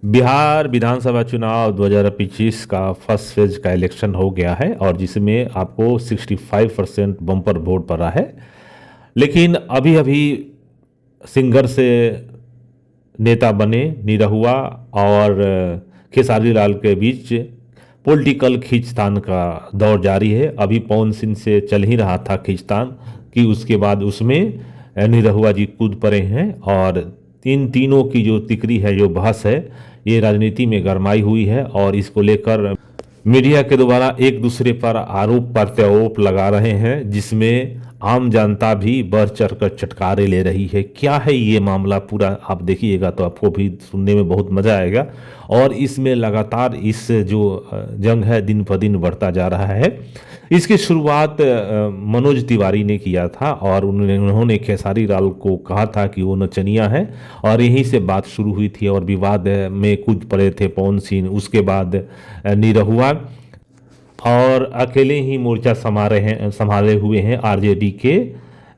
बिहार विधानसभा चुनाव 2025 का first phase का इलेक्शन हो गया है और जिसमें आपको 65% बम्पर वोट पड़ा है। लेकिन अभी अभी सिंगर से नेता बने निरहुआ और खेसारी लाल के बीच पॉलिटिकल खींचतान का दौर जारी है। अभी पवन सिंह से चल ही रहा था खींचतान कि उसके बाद उसमें निरहुआ जी कूद पड़े हैं और इन तीनों की जो तिकड़ी है, जो बहस है, ये राजनीति में गरमाई हुई है और इसको लेकर मीडिया के द्वारा एक दूसरे पर आरोप प्रत्यारोप लगा रहे हैं, जिसमें आम जनता भी बढ़ चढ़कर चटकारे ले रही है। क्या है ये मामला पूरा आप देखिएगा तो आपको भी सुनने में बहुत मजा आएगा। और इसमें लगातार इस जो जंग है दिन ब दिन बढ़ता जा रहा है। इसकी शुरुआत मनोज तिवारी ने किया था और उन्होंने खेसारी लाल को कहा था कि वो नचनिया है और यहीं से बात शुरू हुई थी और विवाद में कूद पड़े थे पवन सिंह। उसके बाद निरहुआ और अकेले ही मोर्चा संभाले हुए हैं आरजेडी के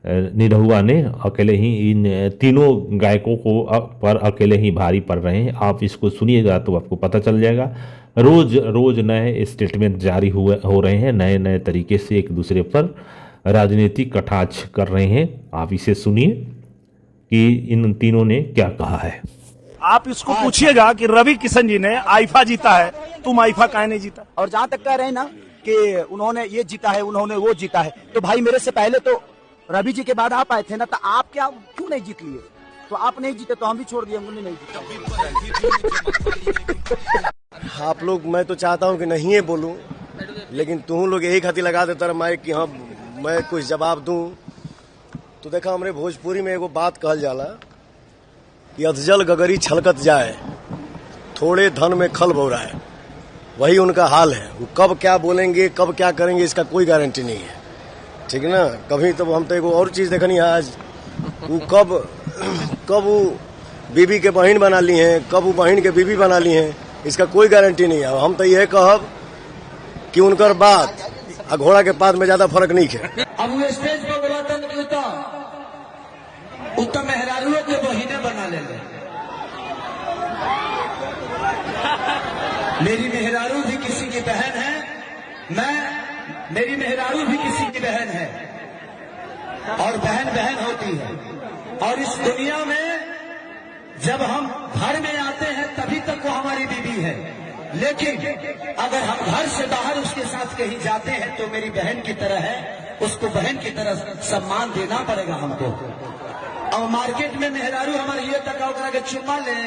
निरहुआ ने। अकेले ही इन तीनों गायकों को पर अकेले ही भारी पड़ रहे हैं। आप इसको सुनिएगा तो आपको पता चल जाएगा। रोज रोज नए स्टेटमेंट जारी हो रहे हैं, नए नए तरीके से एक दूसरे पर राजनीतिक कटाक्ष कर रहे हैं। आप इसे सुनिए कि इन तीनों ने क्या कहा है। आप इसको पूछिएगा कि रवि किशन जी ने आईफा जीता है, तुम आईफा काहे नहीं जीता। और जहाँ तक कह रहे हैं ना कि उन्होंने ये जीता है, उन्होंने वो जीता है, तो भाई मेरे से पहले तो रवि जी के बाद आप आए थे ना, तो आप क्या क्यों नहीं जीत लिए? तो आप नहीं जीते तो हम भी छोड़ दिए, उन्होंने नहीं जीता। आप लोग, मैं तो चाहता हूँ कि नहीं है बोलूं, लेकिन तुम लोग यही खातिर लगा देता रहा माइक कि हाँ मैं कुछ जवाब दूं। तो देखा, हमरे भोजपुरी में एगो बात कहल जाला कि अधजल गगरी छलकत जाए, थोड़े धन में खल बौराए। वही उनका हाल है। वो कब क्या बोलेंगे, कब क्या करेंगे, इसका कोई गारंटी नहीं है। ठीक है ना। कभी तो हम तो एगो और चीज देखनी है आज, वो कब वो बीबी के बहन बना ली हैं, कब वो बहन के बीबी बना ली हैं, इसका कोई गारंटी नहीं है। हम तो यह कहब कि उनकर बात आ घोड़ा के पात में ज्यादा फर्क नहीं है। अब वो स्टेज पर बोला था कि उत्तम मेहरारुओं के बहिने बना ले। मेरी मेहरारू भी किसी की बहन है, मेरी मेहरारू भी किसी की बहन है और बहन बहन होती है। और इस दुनिया में जब हम घर में आते हैं तभी तक वो हमारी बीवी है, लेकिन अगर हम घर से बाहर उसके साथ कहीं जाते हैं तो मेरी बहन की तरह है, उसको बहन की तरह सम्मान देना पड़ेगा हमको। और मार्केट में मेहरारू हमारे ये तक के चुम्मा ले